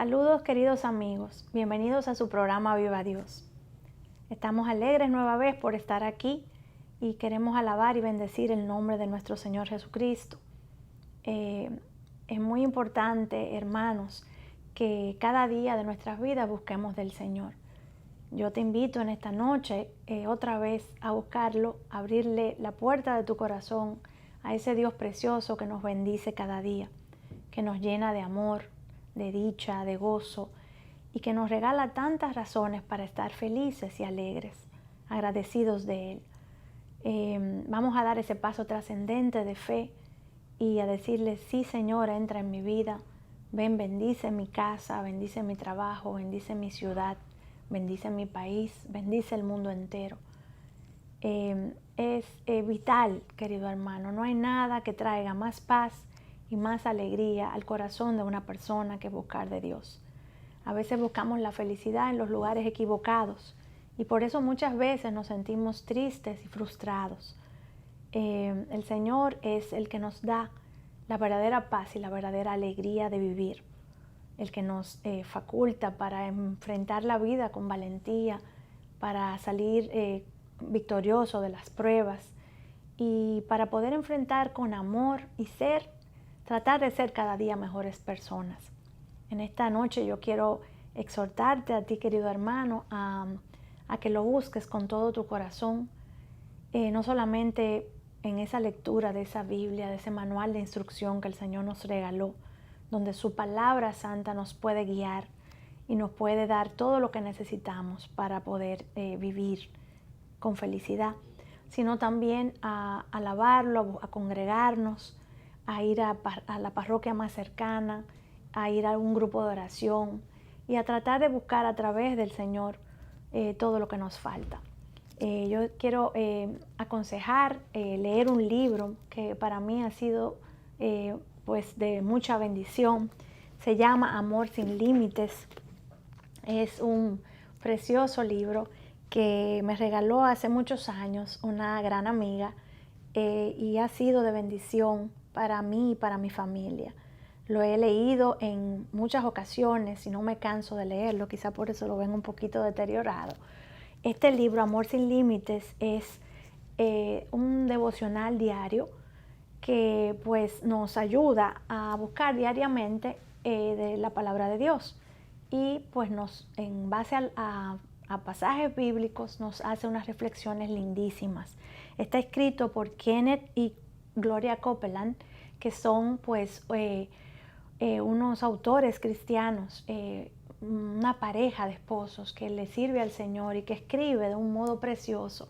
Saludos queridos amigos, bienvenidos a su programa Viva Dios. Estamos alegres nueva vez por estar aquí y queremos alabar y bendecir el nombre de nuestro Señor Jesucristo. Es muy importante, hermanos, que cada día de nuestras vidas busquemos del Señor. Yo te invito en esta noche otra vez a buscarlo, a abrirle la puerta de tu corazón a ese Dios precioso que nos bendice cada día, que nos llena de amor, de dicha, de gozo y que nos regala tantas razones para estar felices y alegres, agradecidos de Él. Vamos a dar ese paso trascendente de fe y a decirle: sí, Señor, entra en mi vida, ven, bendice mi casa, bendice mi trabajo, bendice mi ciudad, bendice mi país, bendice el mundo entero. Es vital, querido hermano, no hay nada que traiga más paz y más alegría al corazón de una persona que buscar de Dios. A veces buscamos la felicidad en los lugares equivocados y por eso muchas veces nos sentimos tristes y frustrados. El Señor es el que nos da la verdadera paz y la verdadera alegría de vivir, el que nos faculta para enfrentar la vida con valentía, para salir victorioso de las pruebas y para poder enfrentar con amor y tratar de ser cada día mejores personas. En esta noche yo quiero exhortarte a ti, querido hermano, a que lo busques con todo tu corazón, no solamente en esa lectura de esa Biblia, de ese manual de instrucción que el Señor nos regaló, donde su palabra santa nos puede guiar y nos puede dar todo lo que necesitamos para poder vivir con felicidad, sino también a alabarlo, a congregarnos, a ir a la parroquia más cercana, a ir a un grupo de oración y a tratar de buscar a través del Señor todo lo que nos falta. Yo quiero aconsejar leer un libro que para mí ha sido pues de mucha bendición. Se llama Amor sin Límites. Es un precioso libro que me regaló hace muchos años una gran amiga y ha sido de bendición para mí y para mi familia. Lo he leído en muchas ocasiones y no me canso de leerlo, quizá por eso lo ven un poquito deteriorado. Este libro, Amor sin Límites, es un devocional diario que pues nos ayuda a buscar diariamente de la palabra de Dios y pues en base a pasajes bíblicos nos hace unas reflexiones lindísimas. Está escrito por Kenneth y Gloria Copeland, que son pues unos autores cristianos, una pareja de esposos que le sirve al Señor y que escribe de un modo precioso.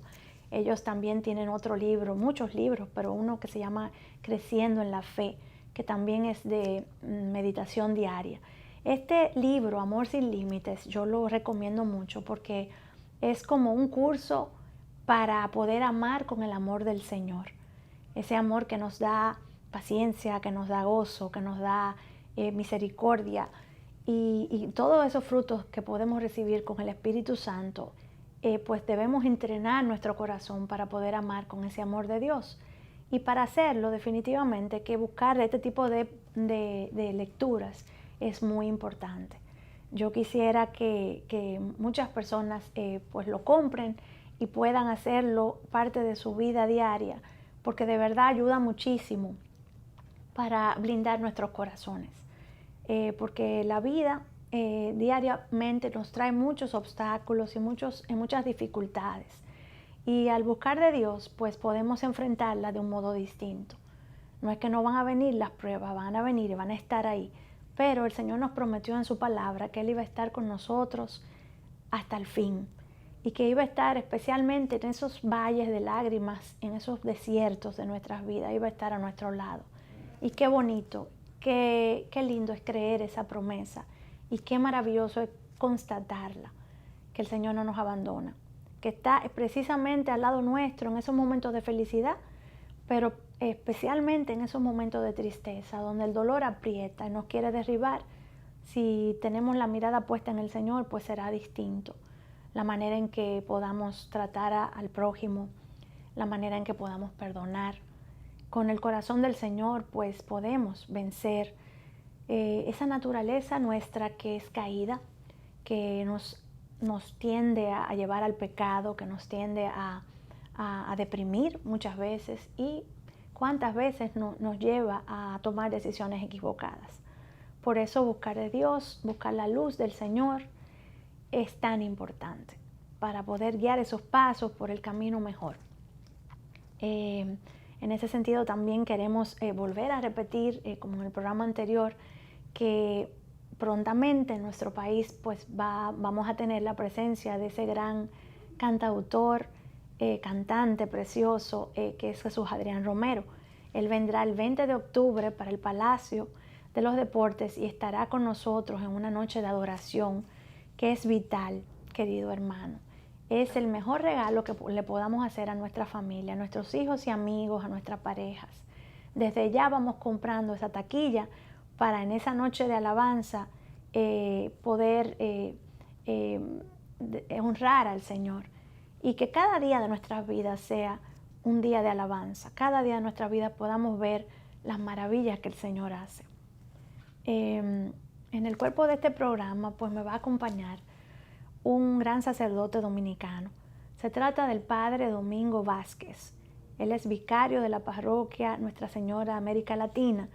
Ellos también tienen otro libro, muchos libros, pero uno que se llama Creciendo en la Fe, que también es de meditación diaria. Este libro, Amor sin Límites, yo lo recomiendo mucho porque es como un curso para poder amar con el amor del Señor. Ese amor que nos da paciencia, que nos da gozo, que nos da misericordia y todos esos frutos que podemos recibir con el Espíritu Santo, pues debemos entrenar nuestro corazón para poder amar con ese amor de Dios. Y para hacerlo, definitivamente, que buscar este tipo de lecturas es muy importante. Yo quisiera que muchas personas pues lo compren y puedan hacerlo parte de su vida diaria, porque de verdad ayuda muchísimo para blindar nuestros corazones. Porque la vida diariamente nos trae muchos obstáculos y muchas dificultades. Y al buscar de Dios, pues podemos enfrentarla de un modo distinto. No es que no van a venir las pruebas, van a venir y van a estar ahí. Pero el Señor nos prometió en su palabra que Él iba a estar con nosotros hasta el fin. Y que iba a estar especialmente en esos valles de lágrimas, en esos desiertos de nuestras vidas, iba a estar a nuestro lado. Y qué bonito, qué lindo es creer esa promesa. Y qué maravilloso es constatarla, que el Señor no nos abandona, que está precisamente al lado nuestro en esos momentos de felicidad, pero especialmente en esos momentos de tristeza, donde el dolor aprieta y nos quiere derribar. Si tenemos la mirada puesta en el Señor, pues será distinto. La manera en que podamos tratar al prójimo, la manera en que podamos perdonar. Con el corazón del Señor, pues podemos vencer esa naturaleza nuestra que es caída, que nos tiende a llevar al pecado, que nos tiende a deprimir muchas veces y cuántas veces nos lleva a tomar decisiones equivocadas. Por eso buscar a Dios, buscar la luz del Señor es tan importante para poder guiar esos pasos por el camino mejor. En ese sentido también queremos volver a repetir, como en el programa anterior, que prontamente en nuestro país pues vamos a tener la presencia de ese gran cantautor, cantante precioso que es Jesús Adrián Romero. Él vendrá el 20 de octubre para el Palacio de los Deportes y estará con nosotros en una noche de adoración que es vital, querido hermano. Es el mejor regalo que le podamos hacer a nuestra familia, a nuestros hijos y amigos, a nuestras parejas. Desde ya vamos comprando esa taquilla para en esa noche de alabanza poder honrar al Señor y que cada día de nuestras vidas sea un día de alabanza. Cada día de nuestra vida podamos ver las maravillas que el Señor hace. En el cuerpo de este programa pues me va a acompañar un gran sacerdote dominicano. Se trata del Padre Domingo Vázquez. Él es vicario de la parroquia Nuestra Señora de América Latina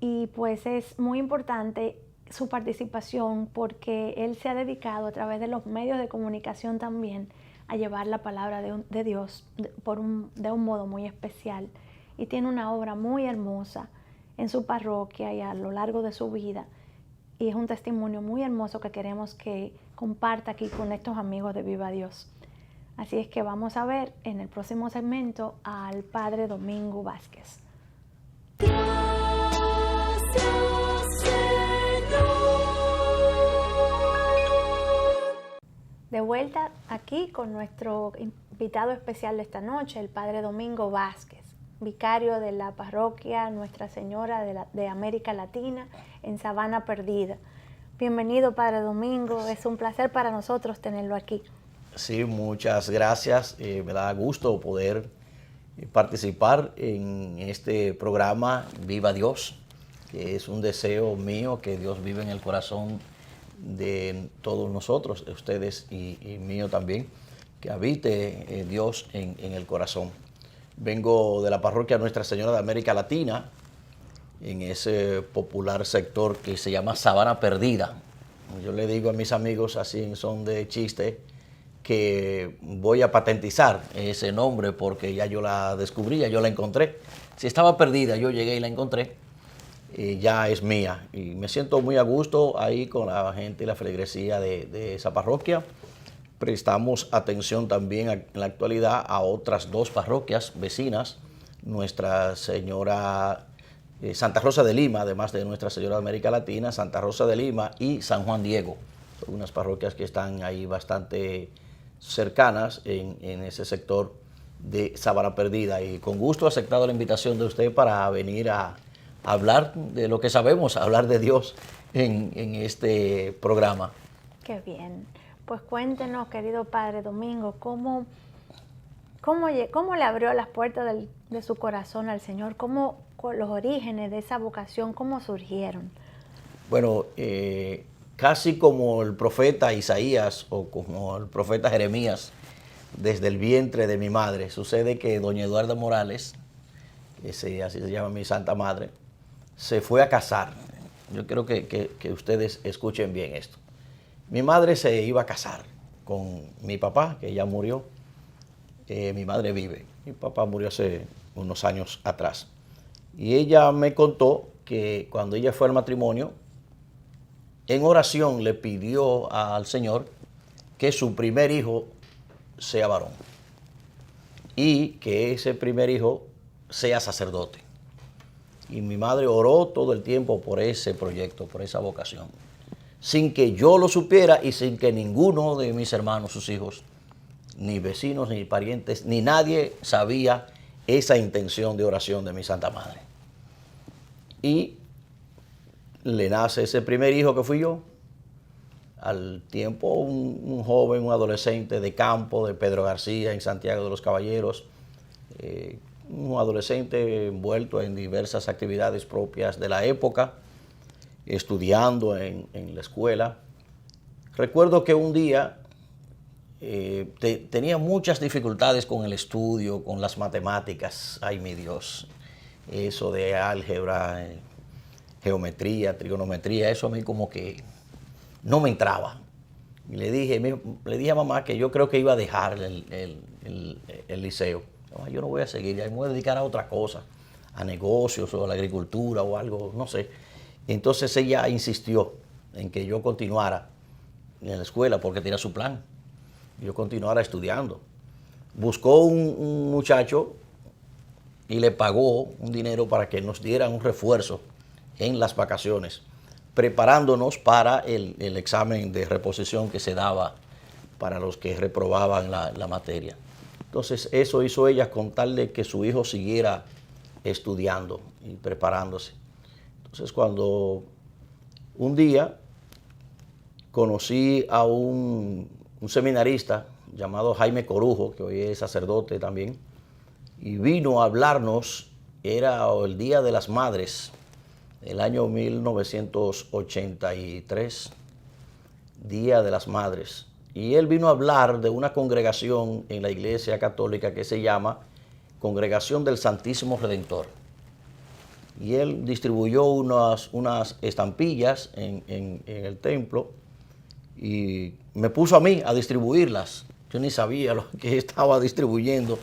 y pues es muy importante su participación porque él se ha dedicado a través de los medios de comunicación también a llevar la palabra de Dios de un modo muy especial y tiene una obra muy hermosa en su parroquia y a lo largo de su vida y es un testimonio muy hermoso que queremos que comparta aquí con estos amigos de Viva Dios. Así es que vamos a ver en el próximo segmento al Padre Domingo Vázquez. De vuelta aquí con nuestro invitado especial de esta noche, el Padre Domingo Vázquez, vicario de la parroquia Nuestra Señora de América Latina en Sabana Perdida. Bienvenido, Padre Domingo, es un placer para nosotros tenerlo aquí. Sí, muchas gracias. Me da gusto poder participar en este programa Viva Dios, que es un deseo mío que Dios vive en el corazón de todos nosotros, de ustedes y mío también, que habite Dios en el corazón. Vengo de la parroquia Nuestra Señora de América Latina, en ese popular sector que se llama Sabana Perdida. Yo le digo a mis amigos así en son de chiste que voy a patentizar ese nombre porque ya yo la descubrí, ya yo la encontré. Si estaba perdida, yo llegué y la encontré, ya es mía. Y me siento muy a gusto ahí con la gente y la feligresía de esa parroquia. Prestamos atención también en la actualidad a otras dos parroquias vecinas, Nuestra Señora Santa Rosa de Lima, además de Nuestra Señora de América Latina, Santa Rosa de Lima y San Juan Diego. Son unas parroquias que están ahí bastante cercanas en ese sector de Sabana Perdida. Y con gusto he aceptado la invitación de usted para venir a hablar de lo que sabemos, hablar de Dios en este programa. Qué bien. Pues cuéntenos, querido Padre Domingo, ¿cómo le abrió las puertas de su corazón al Señor? ¿Cómo los orígenes de esa vocación, cómo surgieron? Bueno, casi como el profeta Isaías o como el profeta Jeremías, desde el vientre de mi madre. Sucede que doña Eduarda Morales, así se llama mi santa madre, se fue a casar. Yo quiero que ustedes escuchen bien esto. Mi madre se iba a casar con mi papá, que ya murió. Mi madre vive. Mi papá murió hace unos años atrás. Y ella me contó que cuando ella fue al matrimonio, en oración le pidió al Señor que su primer hijo sea varón y que ese primer hijo sea sacerdote. Y mi madre oró todo el tiempo por ese proyecto, por esa vocación, sin que yo lo supiera y sin que ninguno de mis hermanos, sus hijos, ni vecinos, ni parientes, ni nadie sabía esa intención de oración de mi Santa Madre. Y le nace ese primer hijo que fui yo. Al tiempo un joven, un adolescente de campo, de Pedro García, en Santiago de los Caballeros, un adolescente envuelto en diversas actividades propias de la época. estudiando en la escuela. Recuerdo que un día tenía muchas dificultades con el estudio, con las matemáticas. Ay, mi Dios, eso de álgebra, geometría, trigonometría, eso a mí como que no me entraba. Y le dije a mamá que yo creo que iba a dejar el liceo. No, yo no voy a seguir, ya me voy a dedicar a otra cosa, a negocios o a la agricultura o algo, no sé. Entonces ella insistió en que yo continuara en la escuela porque tenía su plan. Yo continuara estudiando. Buscó un muchacho y le pagó un dinero para que nos dieran un refuerzo en las vacaciones, preparándonos para el examen de reposición que se daba para los que reprobaban la materia. Entonces eso hizo ella con tal de que su hijo siguiera estudiando y preparándose. Entonces cuando un día conocí a un seminarista llamado Jaime Corujo, que hoy es sacerdote también, y vino a hablarnos, era el Día de las Madres, el año 1983, Día de las Madres. Y él vino a hablar de una congregación en la Iglesia Católica que se llama Congregación del Santísimo Redentor. Y él distribuyó unas estampillas en el templo y me puso a mí a distribuirlas. Yo ni sabía lo que estaba distribuyendo.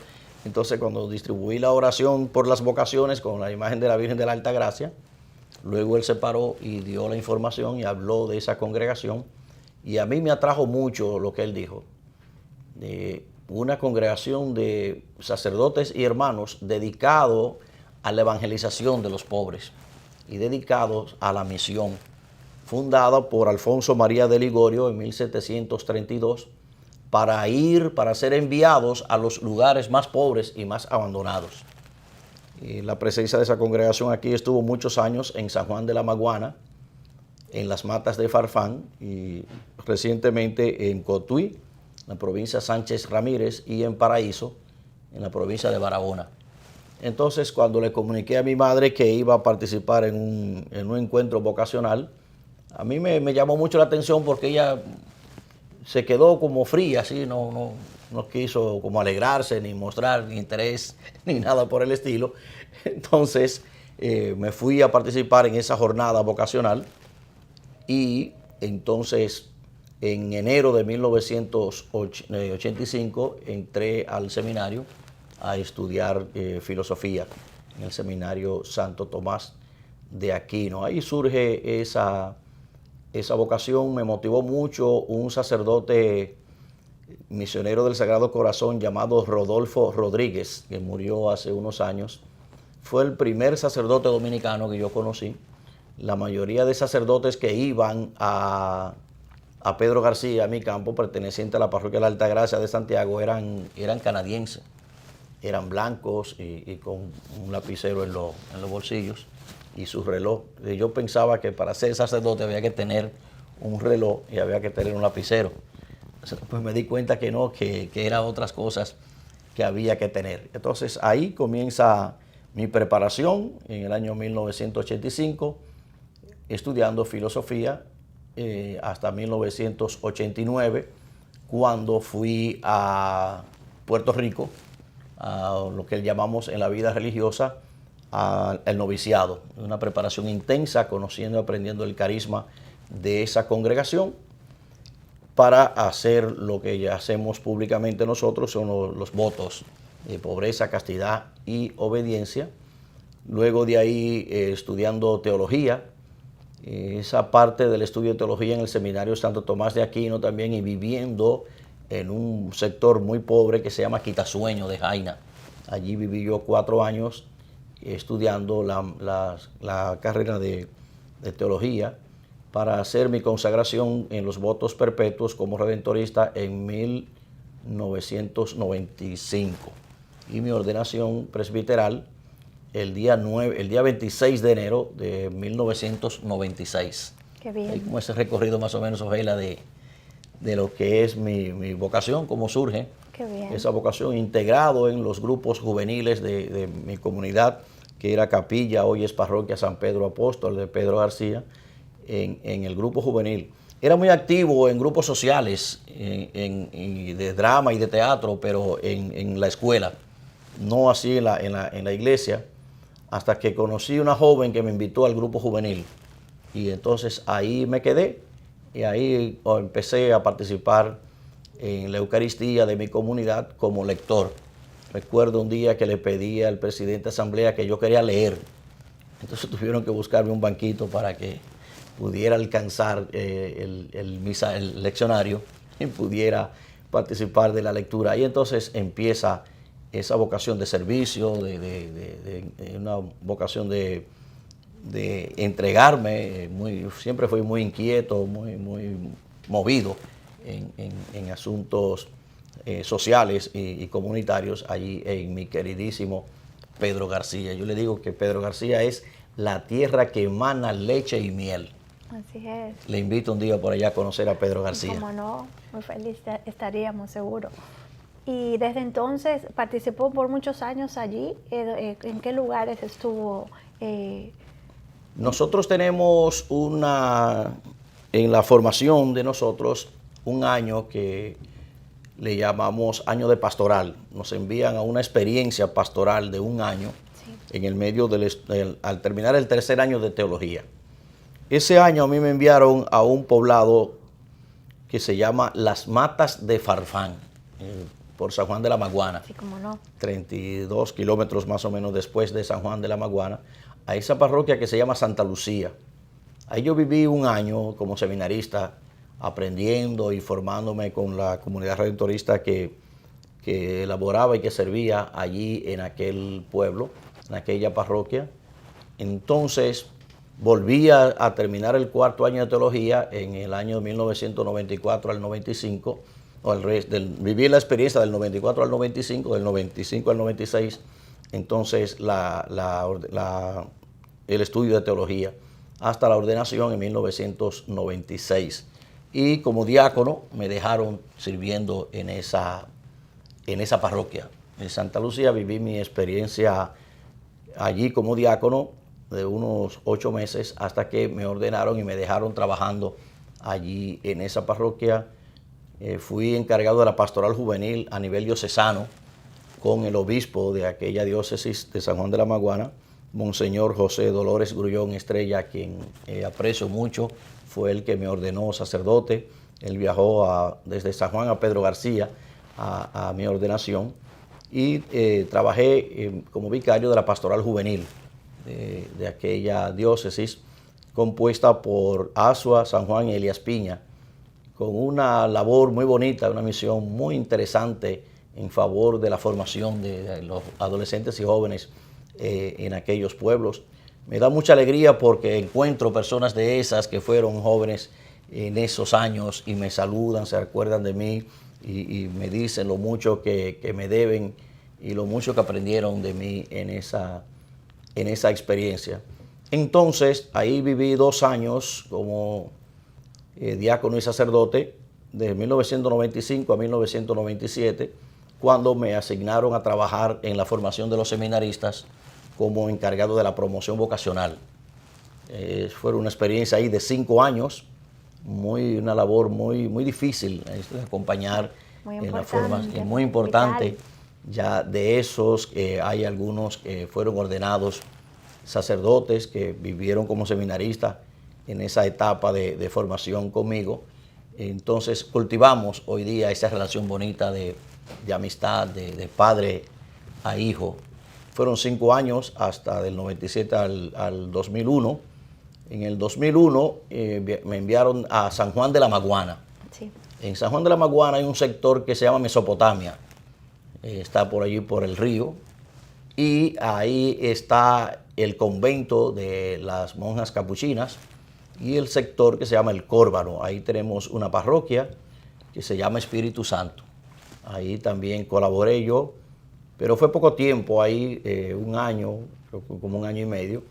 Entonces cuando distribuí la oración por las vocaciones con la imagen de la Virgen de la Alta Gracia, luego él se paró y dio la información y habló de esa congregación. Y a mí me atrajo mucho lo que él dijo, de una congregación de sacerdotes y hermanos dedicado a la evangelización de los pobres y dedicados a la misión, fundada por Alfonso María de Ligorio en 1732, para ser enviados a los lugares más pobres y más abandonados. Y la presencia de esa congregación aquí estuvo muchos años en San Juan de la Maguana, en las Matas de Farfán y recientemente en Cotuí, en la provincia Sánchez Ramírez, y en Paraíso, en la provincia de Barahona. Entonces, cuando le comuniqué a mi madre que iba a participar en un encuentro vocacional, a mí me llamó mucho la atención porque ella se quedó como fría, así, no quiso como alegrarse, ni mostrar ni interés, ni nada por el estilo. Entonces, me fui a participar en esa jornada vocacional y entonces en enero de 1985 entré al seminario a estudiar filosofía en el seminario Santo Tomás de Aquino. Ahí surge esa vocación, me motivó mucho un sacerdote misionero del Sagrado Corazón llamado Rodolfo Rodríguez, que murió hace unos años. Fue el primer sacerdote dominicano que yo conocí. La mayoría de sacerdotes que iban a Pedro García, a mi campo, perteneciente a la parroquia de la Alta Gracia de Santiago, eran canadienses, eran blancos y con un lapicero en los bolsillos y su reloj. Yo pensaba que para ser sacerdote había que tener un reloj y había que tener un lapicero. Pues me di cuenta que no, que eran otras cosas que había que tener. Entonces ahí comienza mi preparación en el año 1985, estudiando filosofía hasta 1989, cuando fui a Puerto Rico, a lo que llamamos en la vida religiosa el noviciado, una preparación intensa, conociendo y aprendiendo el carisma de esa congregación para hacer lo que ya hacemos públicamente nosotros, son los votos de pobreza, castidad y obediencia. Luego de ahí estudiando teología, esa parte del estudio de teología en el seminario Santo Tomás de Aquino también, y viviendo en un sector muy pobre que se llama Quitasueño de Jaina. Allí viví yo 4 años estudiando la carrera de teología para hacer mi consagración en los votos perpetuos como redentorista en 1995 y mi ordenación presbiteral el día 26 de enero de 1996. Qué bien. Hay como ese recorrido más o menos, Ojela, de lo que es mi vocación, cómo surge. Qué bien. Esa vocación, integrado en los grupos juveniles de mi comunidad, que era Capilla, hoy es Parroquia San Pedro Apóstol de Pedro García, en el grupo juvenil. Era muy activo en grupos sociales, de drama y de teatro, pero en la escuela, no así en la iglesia, hasta que conocí una joven que me invitó al grupo juvenil. Y entonces ahí me quedé y ahí empecé a participar en la Eucaristía de mi comunidad como lector. Recuerdo un día que le pedí al presidente de asamblea que yo quería leer. Entonces tuvieron que buscarme un banquito para que pudiera alcanzar el leccionario y pudiera participar de la lectura. Y entonces empieza esa vocación de servicio, una vocación de entregarme. Siempre fui muy inquieto, muy movido en asuntos sociales y comunitarios allí en mi queridísimo Pedro García. Yo le digo que Pedro García es la tierra que emana leche y miel. Así es. Le invito un día por allá a conocer a Pedro García. Como no, muy feliz estaríamos, seguro. Y desde entonces participó por muchos años allí. ¿En qué lugares estuvo? Nosotros tenemos en la formación de nosotros, un año que le llamamos año de pastoral. Nos envían a una experiencia pastoral de un año, sí, en el medio al terminar el tercer año de teología. Ese año a mí me enviaron a un poblado que se llama Las Matas de Farfán, por San Juan de la Maguana. Sí, cómo no. 32 kilómetros más o menos después de San Juan de la Maguana, a esa parroquia que se llama Santa Lucía. Ahí yo viví un año como seminarista, aprendiendo y formándome con la comunidad redentorista que elaboraba y que servía allí en aquel pueblo, en aquella parroquia. Entonces volví a terminar el cuarto año de teología en el año 1994 al 95, viví la experiencia del 94 al 95, del 95 al 96, entonces el estudio de teología, hasta la ordenación en 1996. Y como diácono me dejaron sirviendo en esa parroquia. En Santa Lucía viví mi experiencia allí como diácono de unos 8 meses hasta que me ordenaron y me dejaron trabajando allí en esa parroquia. Fui encargado de la pastoral juvenil a nivel diocesano con el obispo de aquella diócesis de San Juan de la Maguana, Monseñor José Dolores Grullón Estrella, a quien aprecio mucho. Fue el que me ordenó sacerdote. Él viajó desde San Juan a Pedro García a mi ordenación y trabajé como vicario de la pastoral juvenil de aquella diócesis, compuesta por Azua, San Juan y Elías Piña, con una labor muy bonita, una misión muy interesante en favor de la formación de los adolescentes y jóvenes en aquellos pueblos. Me da mucha alegría porque encuentro personas de esas que fueron jóvenes en esos años y me saludan, se acuerdan de mí y me dicen lo mucho que me deben y lo mucho que aprendieron de mí en esa experiencia. Entonces, ahí viví 2 años como diácono y sacerdote, de 1995 a 1997, cuando me asignaron a trabajar en la formación de los seminaristas como encargado de la promoción vocacional. Fue una experiencia ahí de 5 años, una labor muy difícil de acompañar en la formación, muy importante. Vital. Ya de esos hay algunos que fueron ordenados sacerdotes que vivieron como seminaristas en esa etapa de formación conmigo. Entonces cultivamos hoy día esa relación bonita de amistad, de padre a hijo. Fueron 5 años hasta del 97 al 2001. En el 2001 me enviaron a San Juan de la Maguana. Sí. En San Juan de la Maguana hay un sector que se llama Mesopotamia. Está por allí por el río. Y ahí está el convento de las monjas capuchinas y el sector que se llama El Córbano. Ahí tenemos una parroquia que se llama Espíritu Santo. Ahí también colaboré yo, pero fue poco tiempo, ahí un año, como 1 año y medio.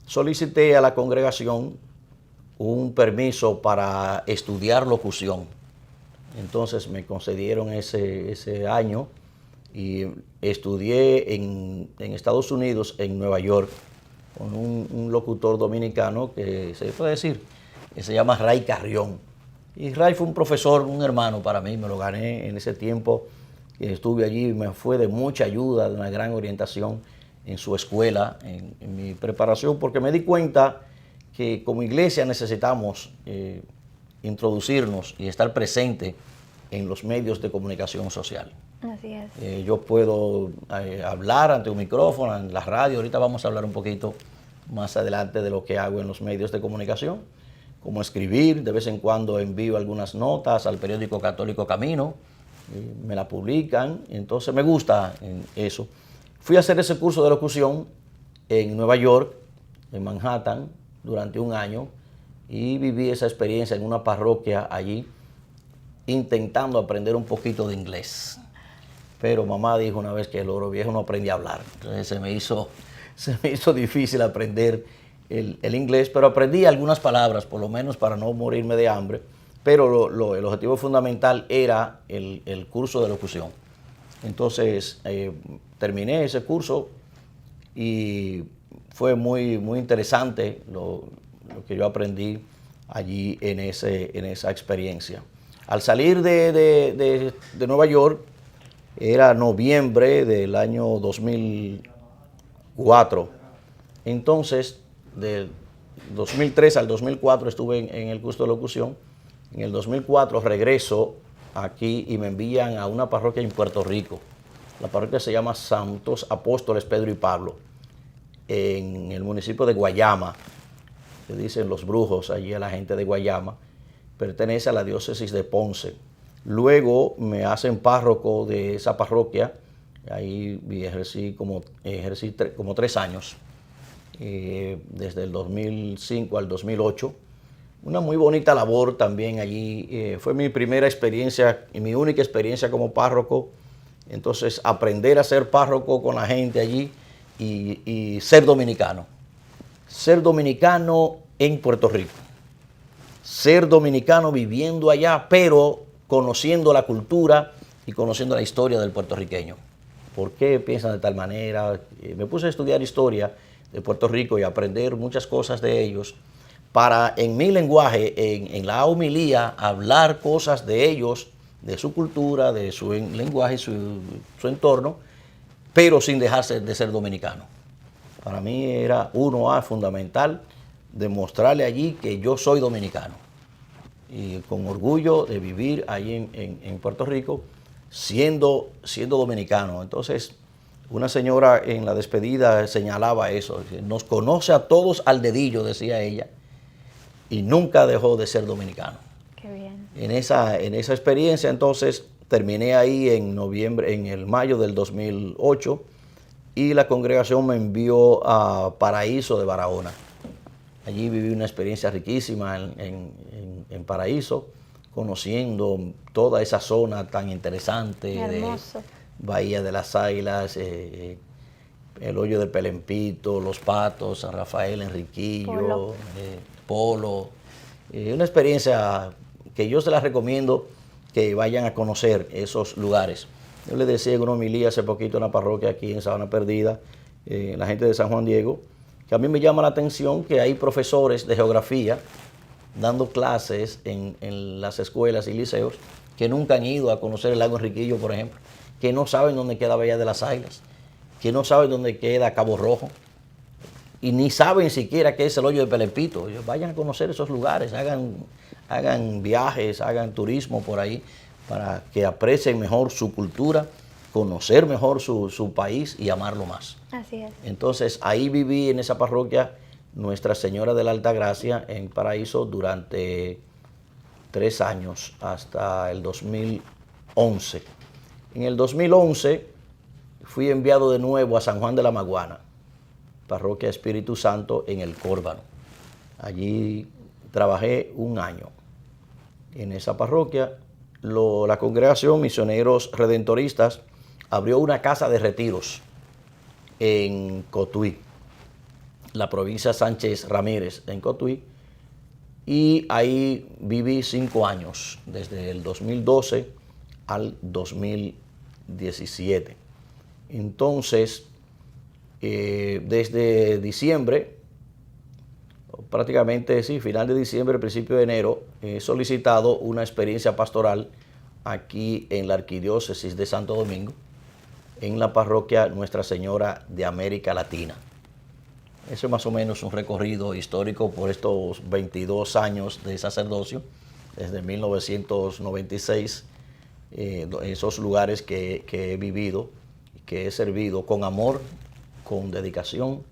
Solicité a la congregación un permiso para estudiar locución. Entonces me concedieron ese año y estudié en Estados Unidos, en Nueva York, con un locutor dominicano que se puede decir que se llama Ray Carrión. Y Ray fue un profesor, un hermano para mí, me lo gané en ese tiempo que estuve allí, me fue de mucha ayuda, de una gran orientación en su escuela, en mi preparación, porque me di cuenta que como iglesia necesitamos introducirnos y estar presente en los medios de comunicación social. Así es. Yo puedo hablar ante un micrófono, en la radio, ahorita vamos a hablar un poquito más adelante de lo que hago en los medios de comunicación, como escribir, de vez en cuando envío algunas notas al periódico católico Camino, me la publican, entonces me gusta eso. Fui a hacer ese curso de locución en Nueva York, en Manhattan, durante un año, y viví esa experiencia en una parroquia allí, intentando aprender un poquito de inglés. Pero mamá dijo una vez que el oro viejo no aprendía a hablar, entonces se me hizo difícil aprender el inglés, pero aprendí algunas palabras, por lo menos para no morirme de hambre, pero el objetivo fundamental era el curso de locución. Entonces terminé ese curso y fue muy interesante lo que yo aprendí allí en esa experiencia. Al salir de Nueva York, era noviembre del año 2004, entonces del 2003 al 2004 estuve en el curso de locución. En el 2004 regreso aquí y me envían a una parroquia en Puerto Rico. La parroquia se llama Santos Apóstoles Pedro y Pablo, en el municipio de Guayama, que dicen los brujos allí a la gente de Guayama, pertenece a la diócesis de Ponce. Luego me hacen párroco de esa parroquia, ahí ejercí como 3 años, desde el 2005 al 2008. Una muy bonita labor también allí, fue mi primera experiencia y mi única experiencia como párroco. Entonces aprender a ser párroco con la gente allí y ser dominicano en Puerto Rico, ser dominicano viviendo allá, pero conociendo la cultura y conociendo la historia del puertorriqueño. ¿Por qué piensan de tal manera? Me puse a estudiar historia de Puerto Rico y aprender muchas cosas de ellos para, en mi lenguaje, en la homilía, hablar cosas de ellos, de su cultura, de su lenguaje, su entorno, pero sin dejarse de ser dominicano. Para mí era fundamental demostrarle allí que yo soy dominicano. Y con orgullo de vivir ahí en Puerto Rico, siendo dominicano. Entonces, una señora en la despedida señalaba eso, nos conoce a todos al dedillo, decía ella, y nunca dejó de ser dominicano. Qué bien. En esa experiencia, entonces, terminé ahí en el mayo del 2008, y la congregación me envió a Paraíso de Barahona. Allí viví una experiencia riquísima en Paraíso, conociendo toda esa zona tan interesante de Bahía de las Águilas, el Hoyo de Pelempito, Los Patos, San Rafael, Enriquillo, Polo. Una experiencia que yo se la recomiendo que vayan a conocer esos lugares. Yo les decía en una homilía hace poquito en una parroquia aquí en Sabana Perdida, la gente de San Juan Diego, que a mí me llama la atención que hay profesores de geografía dando clases en las escuelas y liceos que nunca han ido a conocer el lago Enriquillo, por ejemplo, que no saben dónde queda Bahía de las Águilas, que no saben dónde queda Cabo Rojo, y ni saben siquiera qué es el Hoyo de Pelempito. Vayan a conocer esos lugares, hagan viajes, hagan turismo por ahí, para que aprecien mejor su cultura, conocer mejor su país y amarlo más. Así es. Entonces ahí viví en esa parroquia Nuestra Señora de la Altagracia en Paraíso durante 3 años hasta el 2011. En el 2011 fui enviado de nuevo a San Juan de la Maguana, parroquia Espíritu Santo en el Córbano. Allí trabajé 1 año en esa parroquia. La congregación Misioneros Redentoristas abrió una casa de retiros en Cotuí, la provincia Sánchez Ramírez en Cotuí, y ahí viví 5 años, desde el 2012 al 2017. Entonces, desde diciembre, prácticamente, sí, final de diciembre, principio de enero, he solicitado una experiencia pastoral aquí en la Arquidiócesis de Santo Domingo, en la parroquia Nuestra Señora de América Latina. Eso es más o menos un recorrido histórico por estos 22 años de sacerdocio, desde 1996, esos lugares que he vivido, que he servido con amor, con dedicación,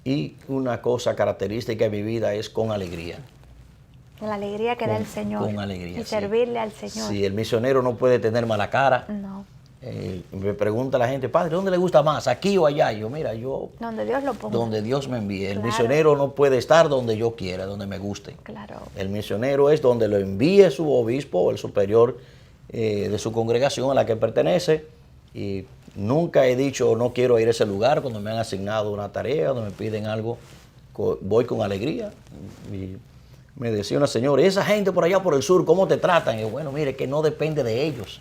y una cosa característica de mi vida es con alegría. La alegría que da el Señor. Con alegría, y sí. servirle al Señor. Sí, el misionero no puede tener mala cara. No. Me pregunta la gente, padre, ¿dónde le gusta más? ¿Aquí o allá? Yo, mira, yo... Donde Dios lo ponga. Donde Dios me envíe. El Claro. misionero no puede estar donde yo quiera, donde me guste. Claro. El misionero es donde lo envíe su obispo o el superior de su congregación a la que pertenece. Y nunca he dicho no quiero ir a ese lugar cuando me han asignado una tarea, cuando me piden algo, voy con alegría. Y me decía una señora, esa gente por allá por el sur, ¿cómo te tratan? Y yo, bueno, mire, que no depende de ellos.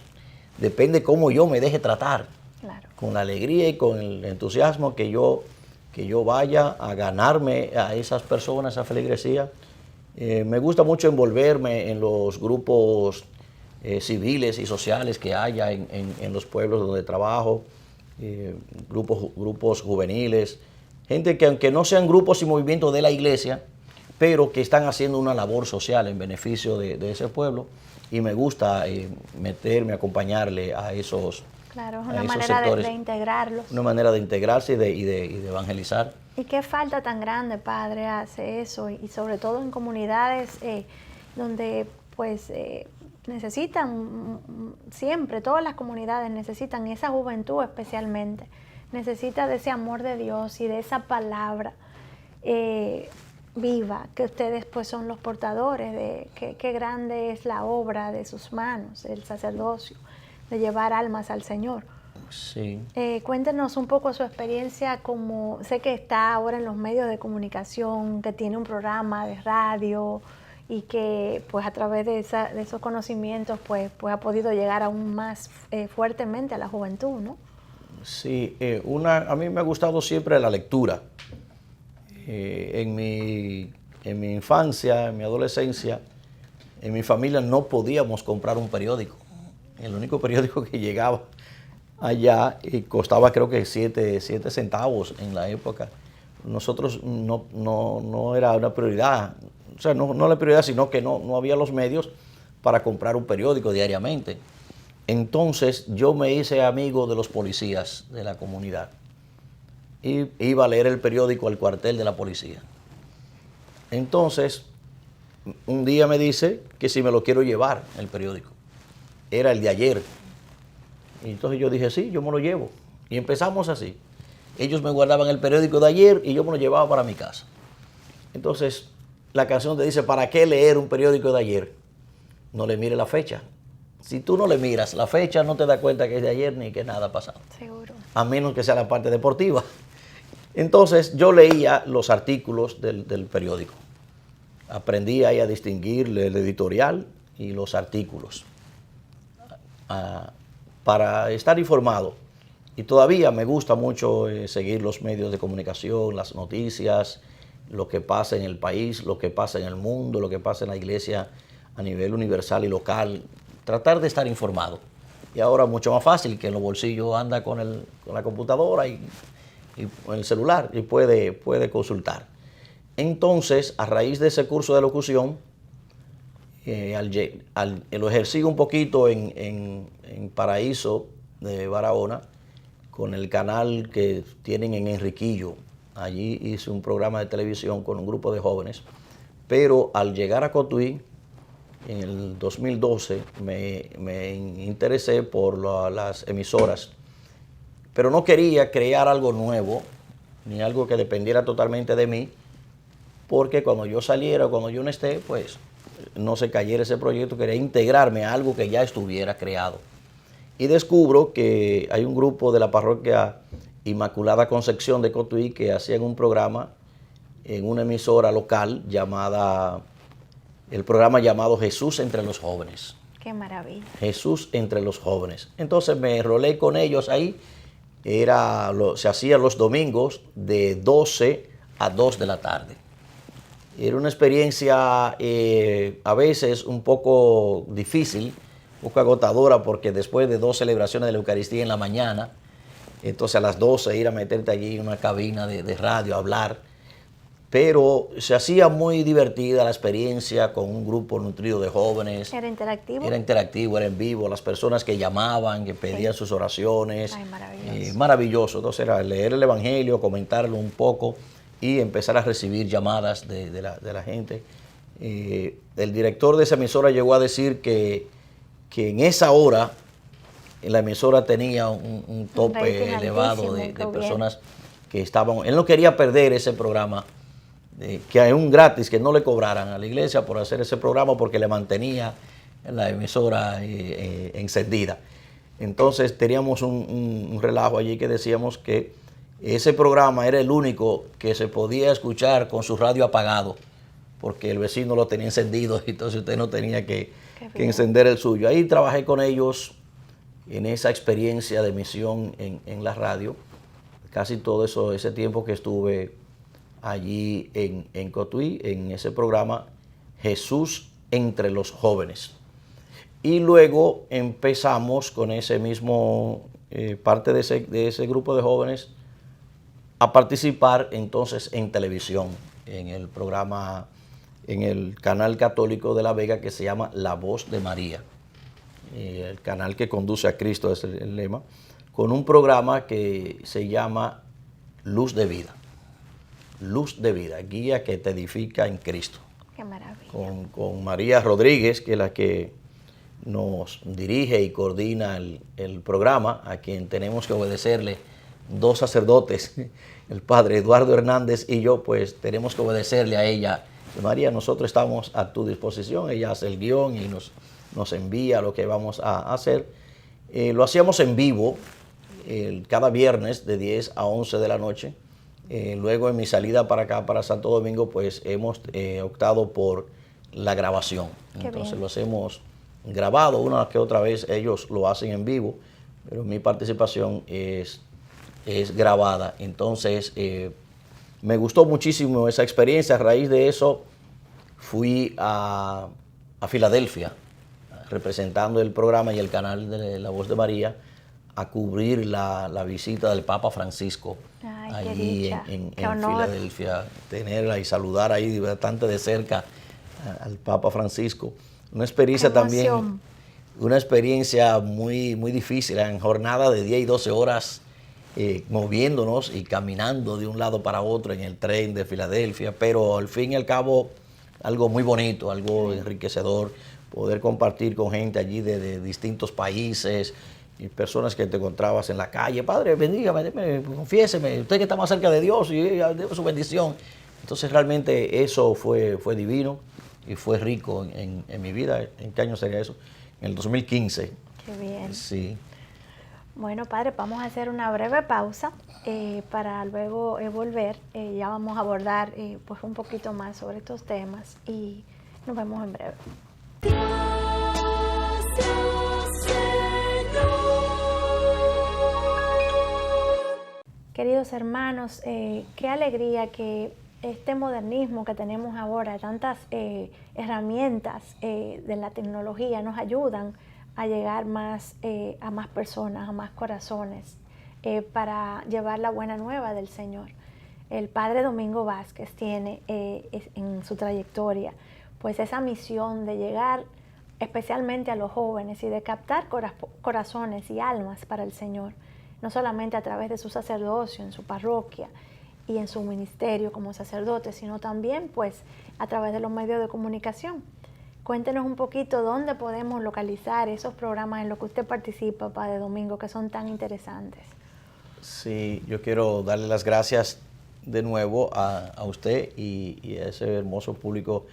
Depende cómo yo me deje tratar. Claro. Con la alegría y con el entusiasmo que yo vaya a ganarme a esas personas, a esa feligresía. Me gusta mucho envolverme en los grupos civiles y sociales que haya en los pueblos donde trabajo, grupos juveniles, gente que aunque no sean grupos y movimientos de la iglesia, pero que están haciendo una labor social en beneficio de ese pueblo, y me gusta meterme, acompañarle a esos Claro, es a una esos manera sectores. de integrarlos. Una manera de integrarse y de evangelizar. ¿Y qué falta tan grande, Padre, hace eso? Y sobre todo en comunidades donde pues necesitan siempre, todas las comunidades necesitan, y esa juventud especialmente, necesita de ese amor de Dios y de esa palabra viva, que ustedes pues son los portadores de qué grande es la obra de sus manos, el sacerdocio, de llevar almas al Señor. Sí. Cuéntenos un poco su experiencia, como sé que está ahora en los medios de comunicación, que tiene un programa de radio y que pues a través de esos conocimientos pues ha podido llegar aún más fuertemente a la juventud, ¿no? Sí, a mí me ha gustado siempre la lectura. En mi infancia, en mi adolescencia, en mi familia no podíamos comprar un periódico. El único periódico que llegaba allá costaba creo que 7 centavos en la época. Nosotros no era una prioridad, o sea, no la prioridad, sino que no había los medios para comprar un periódico diariamente. Entonces yo me hice amigo de los policías de la comunidad y iba a leer el periódico al cuartel de la policía. Entonces, un día me dice que si me lo quiero llevar, el periódico. Era el de ayer. Y entonces yo dije, sí, yo me lo llevo. Y empezamos así. Ellos me guardaban el periódico de ayer y yo me lo llevaba para mi casa. Entonces, la canción te dice, ¿para qué leer un periódico de ayer? No le mire la fecha. Si tú no le miras la fecha, no te das cuenta que es de ayer ni que nada ha pasado. Seguro. A menos que sea la parte deportiva. Entonces, yo leía los artículos del periódico. Aprendí ahí a distinguir el editorial y los artículos para estar informado. Y todavía me gusta mucho seguir los medios de comunicación, las noticias, lo que pasa en el país, lo que pasa en el mundo, lo que pasa en la iglesia a nivel universal y local. Tratar de estar informado. Y ahora mucho más fácil, que en los bolsillos anda con la computadora y el celular y puede consultar. Entonces, a raíz de ese curso de locución, lo ejercí un poquito en Paraíso de Barahona, con el canal que tienen en Enriquillo. Allí hice un programa de televisión con un grupo de jóvenes, pero al llegar a Cotuí, en el 2012, me interesé por las emisoras, pero no quería crear algo nuevo, ni algo que dependiera totalmente de mí, porque cuando yo saliera, cuando yo no esté, pues no se cayera ese proyecto. Quería integrarme a algo que ya estuviera creado. Y descubro que hay un grupo de la parroquia Inmaculada Concepción de Cotuí que hacían un programa en una emisora local el programa llamado Jesús entre los jóvenes. Qué maravilla. Jesús entre los jóvenes. Entonces me enrolé con ellos ahí. Se hacía los domingos de 12 a 2 de la tarde. Era una experiencia a veces un poco difícil, un poco agotadora, porque después de 2 celebraciones de la Eucaristía en la mañana, entonces a las 12 ir a meterte allí en una cabina de radio a hablar, pero se hacía muy divertida la experiencia con un grupo nutrido de jóvenes. ¿Era interactivo? Era interactivo, era en vivo, las personas que llamaban, que pedían sus oraciones. Ay, maravilloso. Maravilloso. Entonces era leer el Evangelio, comentarlo un poco y empezar a recibir llamadas de la gente. El director de esa emisora llegó a decir que en esa hora la emisora tenía un tope elevado de personas que estaban. Él no quería perder ese programa, que hay un gratis, que no le cobraran a la iglesia por hacer ese programa, porque le mantenía la emisora encendida. Entonces teníamos un relajo allí que decíamos que ese programa era el único que se podía escuchar con su radio apagado, porque el vecino lo tenía encendido, y entonces usted no tenía que encender el suyo. Ahí trabajé con ellos en esa experiencia de misión en la radio, casi todo ese tiempo que estuve allí en Cotuí, en ese programa Jesús entre los jóvenes. Y luego empezamos con ese mismo, parte de ese grupo de jóvenes, a participar entonces en televisión, en el programa, en el canal católico de La Vega que se llama La Voz de María, el canal que conduce a Cristo, es el lema, con un programa que se llama Luz de Vida. Luz de Vida, guía que te edifica en Cristo. Qué maravilla. Con María Rodríguez, que es la que nos dirige y coordina el programa, a quien tenemos que obedecerle 2 sacerdotes, el padre Eduardo Hernández y yo, pues tenemos que obedecerle a ella. María, nosotros estamos a tu disposición. Ella hace el guión y nos envía lo que vamos a hacer. Lo hacíamos en vivo cada viernes de 10 a 11 de la noche. Luego en mi salida para acá, para Santo Domingo, pues hemos optado por la grabación. Entonces lo hacemos grabado, una que otra vez ellos lo hacen en vivo, pero mi participación es grabada. Entonces me gustó muchísimo esa experiencia. A raíz de eso fui a Filadelfia, representando el programa y el canal de La Voz de María, a cubrir la visita del Papa Francisco. Ay, allí en Filadelfia, tenerla y saludar ahí bastante de cerca al Papa Francisco. Una experiencia también, una experiencia muy, muy difícil, en jornada de 10 y 12 horas moviéndonos y caminando de un lado para otro en el tren de Filadelfia, pero al fin y al cabo algo muy bonito, algo enriquecedor, poder compartir con gente allí de distintos países, y personas que te encontrabas en la calle. Padre, bendígame, confiéseme, usted que está más cerca de Dios y déme su bendición. Entonces realmente eso fue divino y fue rico en mi vida. ¿En qué año sería eso? En el 2015. Qué bien. Sí. Bueno, padre, vamos a hacer una breve pausa para luego volver. Ya vamos a abordar pues un poquito más sobre estos temas y nos vemos en breve. Queridos hermanos, qué alegría que este modernismo que tenemos ahora, tantas herramientas de la tecnología nos ayudan a llegar más a más personas, a más corazones, para llevar la buena nueva del Señor. El Padre Domingo Vázquez tiene en su trayectoria pues esa misión de llegar especialmente a los jóvenes y de captar corazones y almas para el Señor, no solamente a través de su sacerdocio en su parroquia y en su ministerio como sacerdote, sino también pues a través de los medios de comunicación. Cuéntenos un poquito dónde podemos localizar esos programas en los que usted participa, Padre Domingo, que son tan interesantes. Sí, yo quiero darle las gracias de nuevo a usted y a ese hermoso público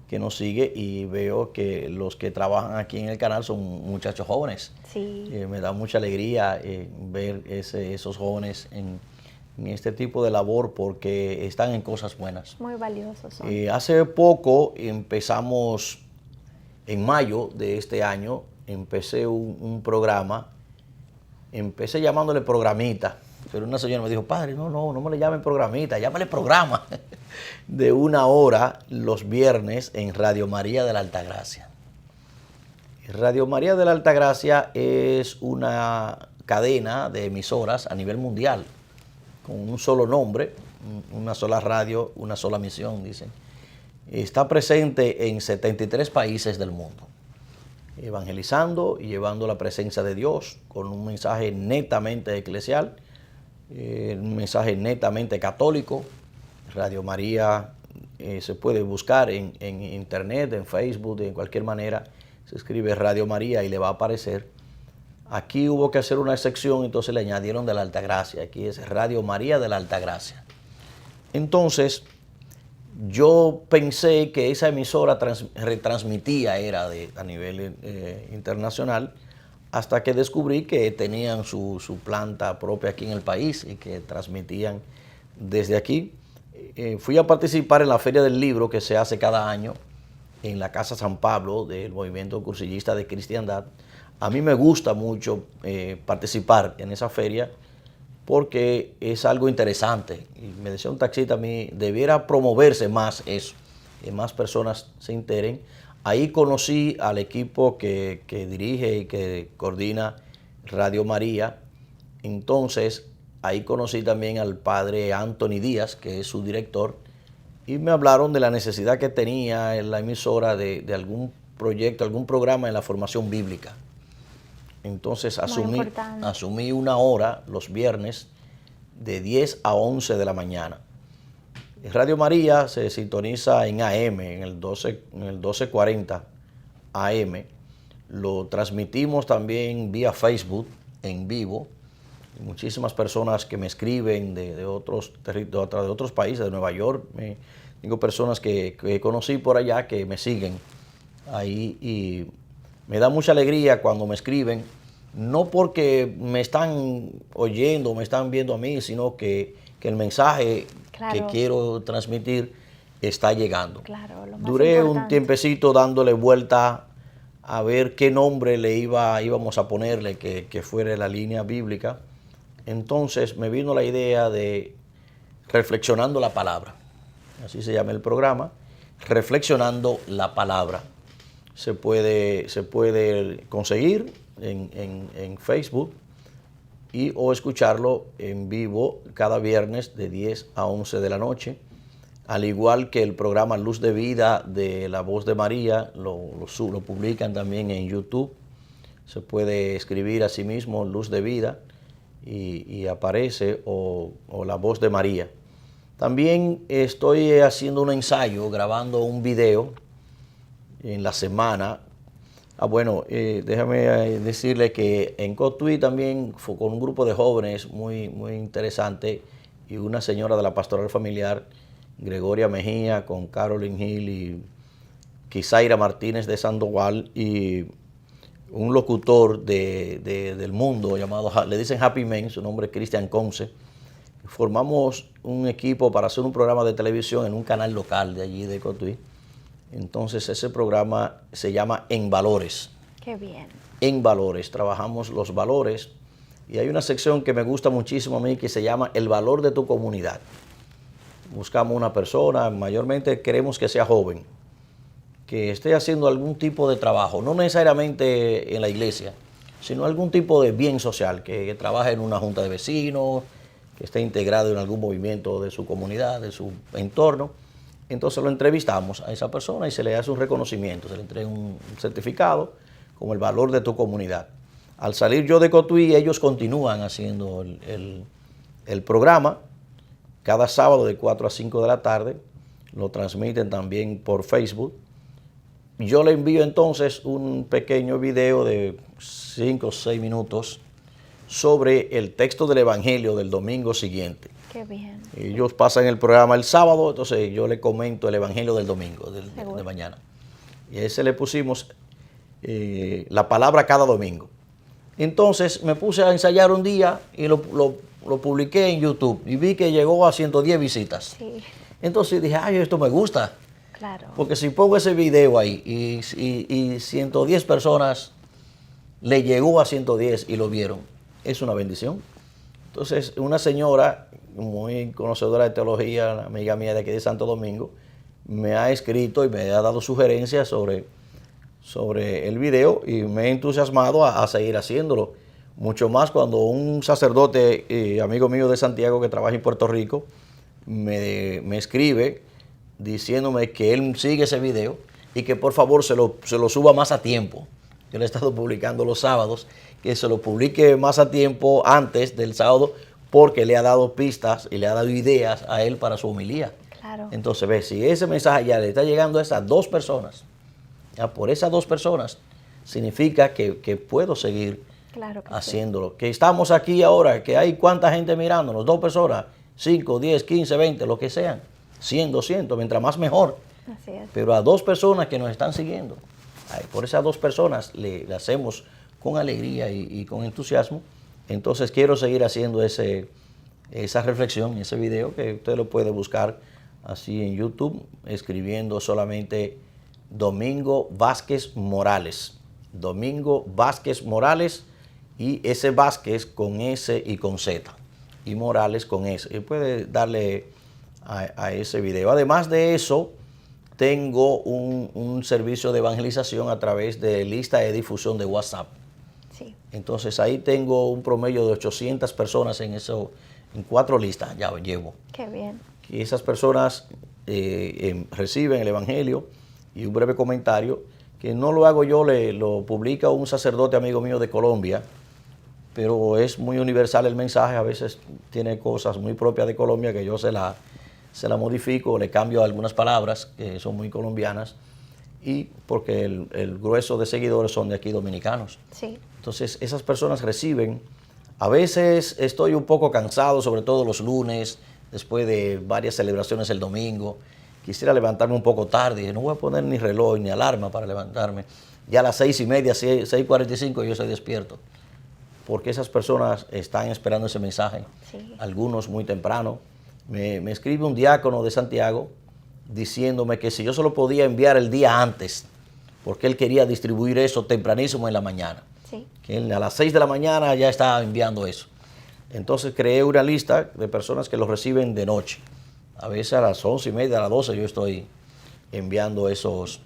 que nos sigue, y veo que los que trabajan aquí en el canal son muchachos jóvenes. Sí. Me da mucha alegría ver esos jóvenes en este tipo de labor, porque están en cosas buenas. Muy valiosos son. Hace poco empezamos, en mayo de este año, empecé un programa, empecé llamándole programita, pero una señora me dijo, padre, no me le llamen programita, llámale programa. de 1 hora los viernes en Radio María de la Altagracia. Radio María de la Altagracia es una cadena de emisoras a nivel mundial, con un solo nombre, una sola radio, una sola misión, dicen. Está presente en 73 países del mundo, evangelizando y llevando la presencia de Dios con un mensaje netamente eclesial, un mensaje netamente católico. Radio María se puede buscar en internet, en Facebook, de cualquier manera. Se escribe Radio María y le va a aparecer. Aquí hubo que hacer una excepción, entonces le añadieron de la Altagracia. Aquí es Radio María de la Altagracia. Entonces, yo pensé que esa emisora retransmitía a nivel internacional, hasta que descubrí que tenían su planta propia aquí en el país y que transmitían desde aquí. Fui a participar en la Feria del Libro que se hace cada año en la Casa San Pablo del Movimiento Cursillista de Cristiandad. A mí me gusta mucho participar en esa feria porque es algo interesante. Y me decía un taxista a mí, debiera promoverse más eso, que más personas se enteren. Ahí conocí al equipo que dirige y que coordina Radio María. Entonces, ahí conocí también al padre Anthony Díaz, que es su director, y me hablaron de la necesidad que tenía en la emisora de algún proyecto, algún programa en la formación bíblica. Entonces asumí 1 hora los viernes de 10 a 11 de la mañana. Radio María se sintoniza en AM, en el 1240 AM. Lo transmitimos también vía Facebook en vivo. Muchísimas personas que me escriben de otros países, de Nueva York. Tengo personas que conocí por allá que me siguen ahí y me da mucha alegría cuando me escriben, no porque me están oyendo, me están viendo a mí, sino que el mensaje que quiero transmitir está llegando. Claro, lo más Duré importante. un tiempecito dándole vuelta a ver qué nombre íbamos a ponerle que fuera la línea bíblica. Entonces me vino la idea de Reflexionando la Palabra. Así se llama el programa, Reflexionando la Palabra. Se puede conseguir en Facebook o escucharlo en vivo cada viernes de 10 a 11 de la noche. Al igual que el programa Luz de Vida de La Voz de María, lo publican también en YouTube. Se puede escribir a sí mismo Luz de Vida y aparece o La Voz de María. También estoy haciendo un ensayo, grabando un video en la semana. Déjame decirle que en Cotuí también fue con un grupo de jóvenes muy, muy interesante y una señora de la pastoral familiar, Gregoria Mejía, con Carolyn Hill y Kisaira Martínez de Sandoval, y un locutor del mundo llamado, le dicen Happy Man, su nombre es Cristian Conce. Formamos un equipo para hacer un programa de televisión en un canal local de allí de Cotuí. Entonces ese programa se llama En Valores. Qué bien. En Valores, trabajamos los valores y hay una sección que me gusta muchísimo a mí que se llama El Valor de tu Comunidad. Buscamos una persona, mayormente queremos que sea joven, que esté haciendo algún tipo de trabajo, no necesariamente en la iglesia, sino algún tipo de bien social, que trabaje en una junta de vecinos, que esté integrado en algún movimiento de su comunidad, de su entorno. Entonces lo entrevistamos a esa persona y se le hace un reconocimiento, se le entrega un certificado como El Valor de tu Comunidad. Al salir yo de Cotuí, ellos continúan haciendo el programa cada sábado de 4 a 5 de la tarde, lo transmiten también por Facebook. Yo le envío entonces un pequeño video de 5 o 6 minutos sobre el texto del Evangelio del domingo siguiente. Qué bien. Ellos pasan el programa el sábado, entonces yo le comento el Evangelio del domingo, de mañana. Y a ese le pusimos la palabra cada domingo. Entonces me puse a ensayar un día y lo publiqué en YouTube y vi que llegó a 110 visitas. Sí. Entonces dije, ay, esto me gusta. Claro. Porque si pongo ese video ahí y 110 personas le llegó a 110 y lo vieron, es una bendición. Entonces una señora muy conocedora de teología, una amiga mía de aquí de Santo Domingo, me ha escrito y me ha dado sugerencias sobre el video y me he entusiasmado a seguir haciéndolo. Mucho más cuando un sacerdote, amigo mío de Santiago que trabaja en Puerto Rico, me escribe diciéndome que él sigue ese video y que por favor se lo suba más a tiempo. Yo le he estado publicando los sábados, que se lo publique más a tiempo antes del sábado porque le ha dado pistas y le ha dado ideas a él para su homilía. Claro. Entonces, ve, si ese mensaje ya le está llegando a esas 2 personas, ya por esas 2 personas, significa que puedo seguir haciéndolo. Sí. Que estamos aquí ahora, que hay cuánta gente mirándonos, 2 personas, 5, 10, 15, 20, lo que sean, 100, 200, mientras más mejor. Así es. Pero a 2 personas que nos están siguiendo, por esas 2 personas le hacemos con alegría y con entusiasmo. Entonces quiero seguir haciendo esa reflexión, ese video que usted lo puede buscar así en YouTube, escribiendo solamente Domingo Vázquez Morales. Domingo Vázquez Morales, y ese Vázquez con S y con Z, y Morales con S. Y puede darle a ese video. Además de eso, tengo un servicio de evangelización a través de lista de difusión de WhatsApp. Sí. Entonces ahí tengo un promedio de 800 personas en 4 listas, ya llevo. Qué bien. Y esas personas reciben el evangelio y un breve comentario, que no lo hago yo, lo publica un sacerdote amigo mío de Colombia, pero es muy universal el mensaje. A veces tiene cosas muy propias de Colombia que yo se la modifico, le cambio algunas palabras que son muy colombianas, y porque el grueso de seguidores son de aquí dominicanos. Sí. Entonces esas personas reciben. A veces estoy un poco cansado, sobre todo los lunes, después de varias celebraciones el domingo. Quisiera levantarme un poco tarde, no voy a poner ni reloj ni alarma para levantarme. Ya a las 6:30, 6:45 yo estoy despierto, porque esas personas están esperando ese mensaje. Sí. Algunos muy temprano. Me escribe un diácono de Santiago diciéndome que si yo se lo podía enviar el día antes, porque él quería distribuir eso tempranísimo en la mañana. Sí. Que él a las 6 de la mañana ya estaba enviando eso. Entonces creé una lista de personas que lo reciben de noche. A veces a las 11:30, a las 12 yo estoy enviando esos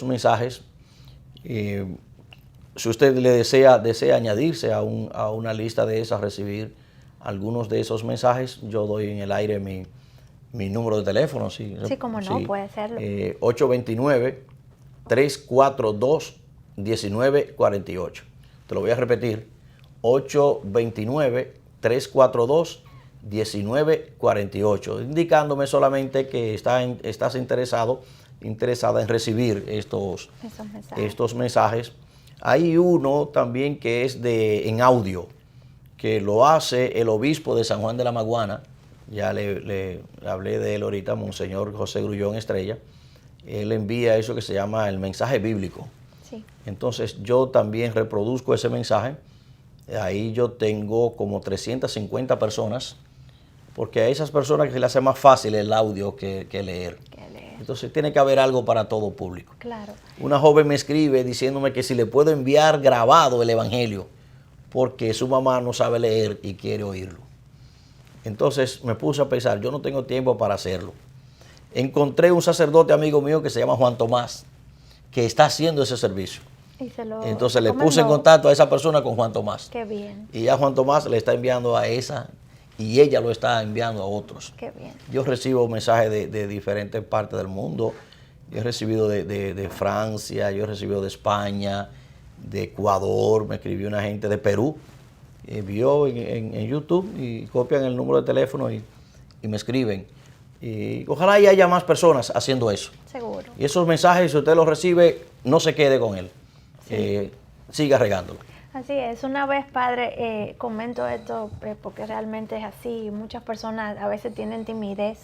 mensajes. Si usted le desea añadirse a una lista de esas, recibir algunos de esos mensajes, yo doy en el aire mi número de teléfono. Sí, cómo no, puede hacerlo. 829-342-1948. Te lo voy a repetir. 829-342-1948, indicándome solamente que estás interesada en recibir estos mensajes. Hay uno también que es en audio, que lo hace el obispo de San Juan de la Maguana. Ya le hablé de él ahorita, Monseñor José Grullón Estrella. Él envía eso que se llama el mensaje bíblico. Sí. Entonces yo también reproduzco ese mensaje. Ahí yo tengo como 350 personas, porque a esas personas que se les hace más fácil el audio que leer. Entonces tiene que haber algo para todo público. Claro. Una joven me escribe diciéndome que si le puedo enviar grabado el evangelio, porque su mamá no sabe leer y quiere oírlo. Entonces me puse a pensar, yo no tengo tiempo para hacerlo. Encontré un sacerdote amigo mío que se llama Juan Tomás, que está haciendo ese servicio. Entonces le puse en contacto a esa persona con Juan Tomás. Qué bien. Y ya Juan Tomás le está enviando a esa y ella lo está enviando a otros. Qué bien. Yo recibo mensajes de diferentes partes del mundo. Yo he recibido de Francia, yo he recibido de España, de Ecuador. Me escribió una gente de Perú. Vio en YouTube y copian el número de teléfono y me escriben. Y ojalá haya más personas haciendo eso. Seguro. Y esos mensajes, si usted los recibe, no se quede con él. Sí. Siga regándolo. Así es. Una vez, padre, comento esto porque realmente es así. Muchas personas a veces tienen timidez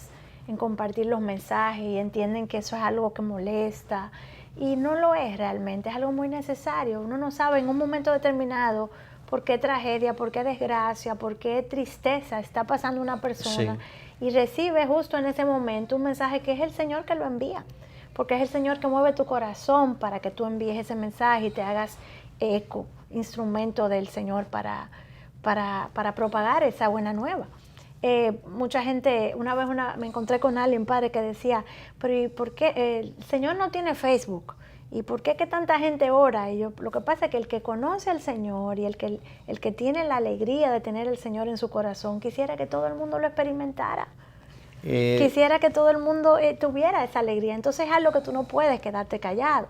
en compartir los mensajes y entienden que eso es algo que molesta. Y no lo es realmente, es algo muy necesario. Uno no sabe en un momento determinado por qué tragedia, por qué desgracia, por qué tristeza está pasando una persona. Sí. Y recibe justo en ese momento un mensaje que es el Señor que lo envía. Porque es el Señor que mueve tu corazón para que tú envíes ese mensaje y te hagas eco, instrumento del Señor para propagar esa buena nueva. Mucha gente, una vez me encontré con alguien, padre, que decía, pero ¿y por qué el Señor no tiene Facebook? ¿Y por qué que tanta gente ora? Y yo, lo que pasa es que el que conoce al Señor y el que tiene la alegría de tener al Señor en su corazón, quisiera que todo el mundo lo experimentara. Quisiera que todo el mundo tuviera esa alegría. Entonces es algo que tú no puedes quedarte callado.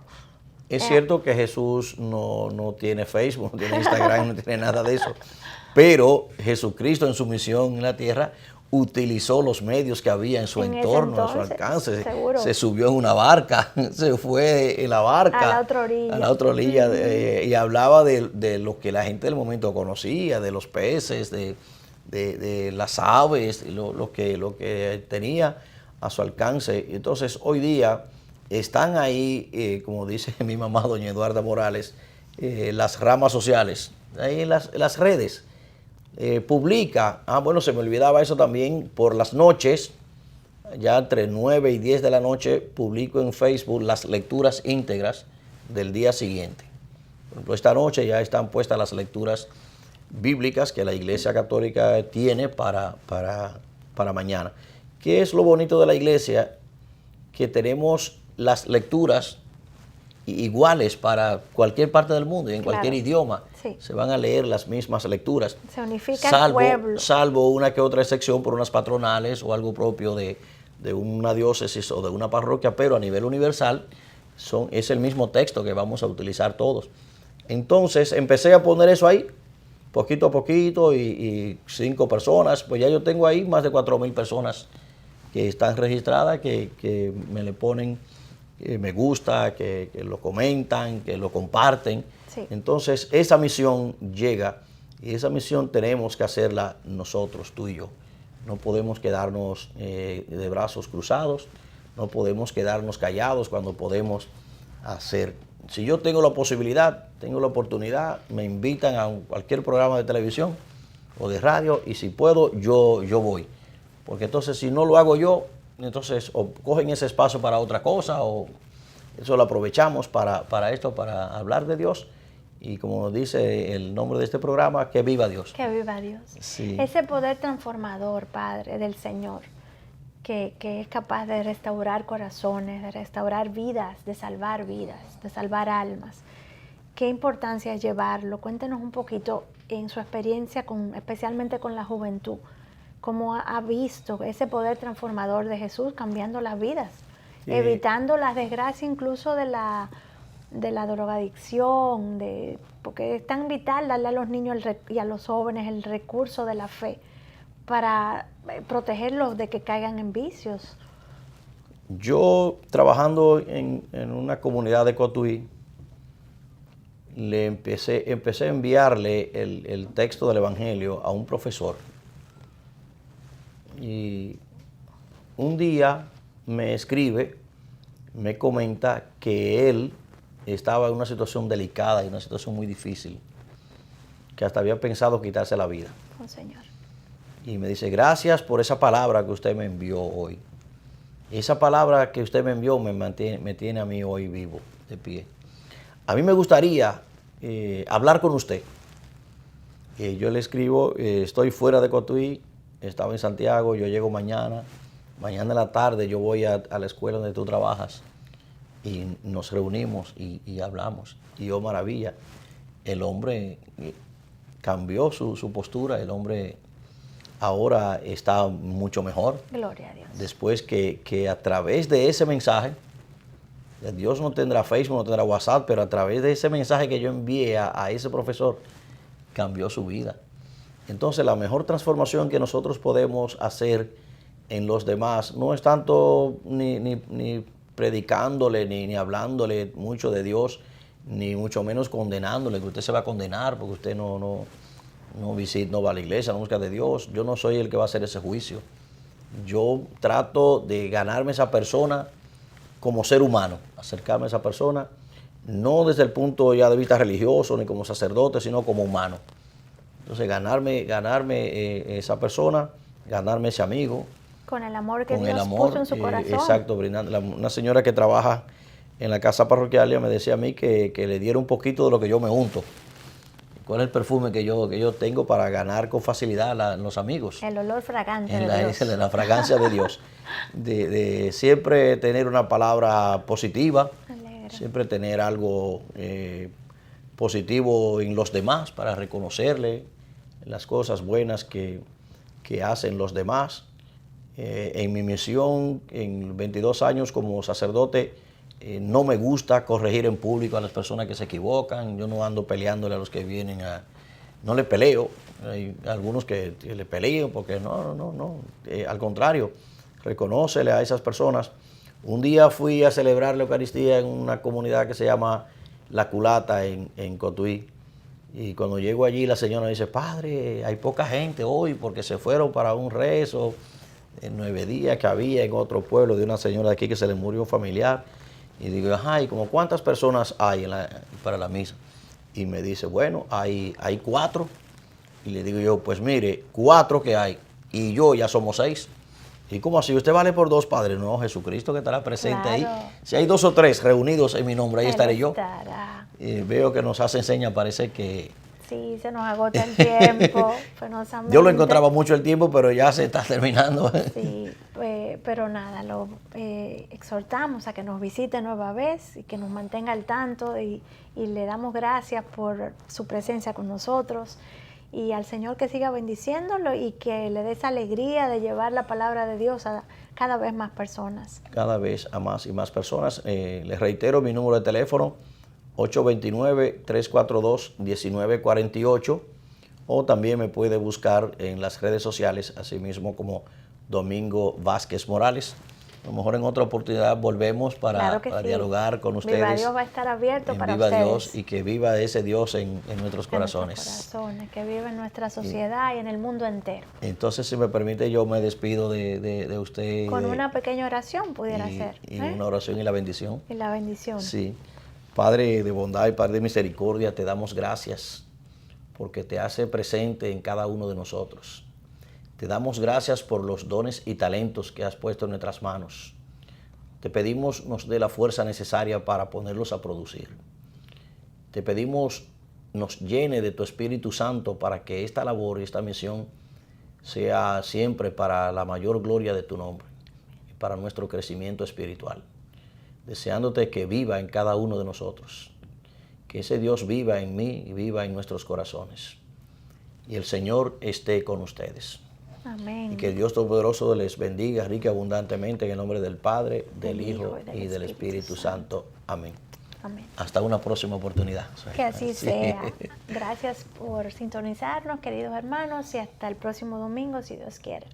Es cierto que Jesús no tiene Facebook, no tiene Instagram, no tiene nada de eso. Pero Jesucristo en su misión en la tierra utilizó los medios que había en su entorno, a su alcance. Seguro. Se subió en una barca, se fue en la barca a la otra orilla, y hablaba de lo que la gente del momento conocía, de los peces, de las aves, lo que tenía a su alcance. Entonces hoy día están ahí, como dice mi mamá, doña Eduarda Morales, las ramas sociales, ahí en las redes. Publica, bueno, se me olvidaba eso también, por las noches, ya entre 9 y 10 de la noche, publico en Facebook las lecturas íntegras del día siguiente. Por ejemplo, esta noche ya están puestas las lecturas bíblicas que la Iglesia Católica tiene para mañana. ¿Qué es lo bonito de la Iglesia? Que tenemos las lecturas iguales para cualquier parte del mundo y en cualquier idioma. Sí. Se van a leer las mismas lecturas. Se unifica el pueblo. Salvo una que otra excepción por unas patronales o algo propio de una diócesis o de una parroquia, pero a nivel universal es el mismo texto que vamos a utilizar todos. Entonces empecé a poner eso ahí, poquito a poquito, y 5 personas, pues ya yo tengo ahí más de 4,000 personas que están registradas, que me le ponen me gusta, que lo comentan, que lo comparten. Sí. Entonces esa misión llega, y esa misión tenemos que hacerla nosotros, tú y yo. No podemos quedarnos de brazos cruzados, no podemos quedarnos callados cuando podemos hacer. Si yo tengo la posibilidad, tengo la oportunidad, me invitan a cualquier programa de televisión o de radio, y si puedo, yo voy. Porque entonces si no lo hago yo, entonces o cogen ese espacio para otra cosa, o eso lo aprovechamos para esto, para hablar de Dios. Y como dice el nombre de este programa, que viva Dios. Que viva Dios. Sí. Ese poder transformador, Padre, del Señor, que es capaz de restaurar corazones, de restaurar vidas, de salvar almas. ¿Qué importancia es llevarlo? Cuéntenos un poquito en su experiencia, especialmente con la juventud, cómo ha visto ese poder transformador de Jesús cambiando las vidas, evitando las desgracias incluso de la drogadicción, porque es tan vital darle a los niños y a los jóvenes el recurso de la fe para protegerlos de que caigan en vicios. Yo, trabajando en una comunidad de Cotuí, empecé a enviarle el texto del Evangelio a un profesor. Y un día me escribe, me comenta que él estaba en una situación delicada y una situación muy difícil, que hasta había pensado quitarse la vida. Oh, Señor. Y me dice, gracias por esa palabra que usted me envió hoy. Esa palabra que usted me envió me tiene a mí hoy vivo, de pie. A mí me gustaría hablar con usted. Yo le escribo, estoy fuera de Cotuí, estaba en Santiago, yo llego mañana en la tarde yo voy a la escuela donde tú trabajas, y nos reunimos y hablamos. Y oh maravilla, el hombre cambió su postura, el hombre ahora está mucho mejor. Gloria a Dios. Después que a través de ese mensaje, Dios no tendrá Facebook, no tendrá WhatsApp, pero a través de ese mensaje que yo envié a ese profesor, cambió su vida. Entonces la mejor transformación que nosotros podemos hacer en los demás no es tanto ni predicándole, ni hablándole mucho de Dios, ni mucho menos condenándole, que usted se va a condenar porque usted no va a la iglesia, no busca de Dios. Yo no soy el que va a hacer ese juicio. Yo trato de ganarme a esa persona como ser humano, acercarme a esa persona, no desde el punto ya de vista religioso, ni como sacerdote, sino como humano. Entonces ganarme esa persona, ganarme ese amigo. Con el amor que Dios puso en su corazón. Exacto, brindando. Una señora que trabaja en la casa parroquial me decía a mí que le diera un poquito de lo que yo me unto, ¿Cuál es el perfume que yo tengo para ganar con facilidad los amigos? El olor fragante de Dios. La fragancia de Dios. De siempre tener una palabra positiva, Alegre. siempre tener algo positivo en los demás para reconocerle las cosas buenas que hacen los demás. En mi misión, en 22 años como sacerdote, no me gusta corregir en público a las personas que se equivocan. Yo no ando peleándole a los que vienen a... No le peleo. Hay algunos que le peleo porque no. Al contrario, reconócele a esas personas. Un día fui a celebrar la Eucaristía en una comunidad que se llama La Culata en Cotuí. Y cuando llego allí, la señora dice, padre, hay poca gente hoy porque se fueron para un rezo en 9 días que había en otro pueblo de una señora de aquí que se le murió un familiar. Y digo, ajá, ¿y como cuántas personas hay para la misa? Y me dice, bueno, hay 4. Y le digo yo, pues mire, 4 que hay y yo ya somos 6. ¿Y cómo así? ¿Usted vale por 2, padre? No, Jesucristo que estará presente ahí. Si hay 2 o 3 reunidos en mi nombre, ahí estaré yo. Y veo que nos hace señas, parece que... Sí, se nos agota el tiempo, penosamente. Yo lo encontraba mucho el tiempo, pero ya se está terminando. Sí, pero nada, lo exhortamos a que nos visite nueva vez y que nos mantenga al tanto y le damos gracias por su presencia con nosotros y al Señor que siga bendiciéndolo y que le dé esa alegría de llevar la palabra de Dios a cada vez más personas. Cada vez a más y más personas. Les reitero mi número de teléfono, 829-342-1948, o también me puede buscar en las redes sociales, así mismo como Domingo Vázquez Morales. A lo mejor en otra oportunidad volvemos para dialogar con ustedes. Viva Dios va a estar abierto para Viva ustedes. Dios y que viva ese Dios en nuestros corazones. Que viva en nuestra sociedad y en el mundo entero. Entonces, si me permite, yo me despido de usted. Con una pequeña oración pudiera ser. Y una oración y la bendición. Y la bendición. Sí. Padre de bondad y Padre de misericordia, te damos gracias porque te hace presente en cada uno de nosotros. Te damos gracias por los dones y talentos que has puesto en nuestras manos. Te pedimos nos dé la fuerza necesaria para ponerlos a producir. Te pedimos nos llene de tu Espíritu Santo para que esta labor y esta misión sea siempre para la mayor gloria de tu nombre y para nuestro crecimiento espiritual. Deseándote que viva en cada uno de nosotros, que ese Dios viva en mí y viva en nuestros corazones. Y el Señor esté con ustedes. Amén. Y que el Dios Todopoderoso les bendiga rica y abundantemente en el nombre del Padre, del Hijo y del Espíritu Santo. Amén. Amén. Hasta una próxima oportunidad. Que así sea. Gracias por sintonizarnos, queridos hermanos, y hasta el próximo domingo, si Dios quiere.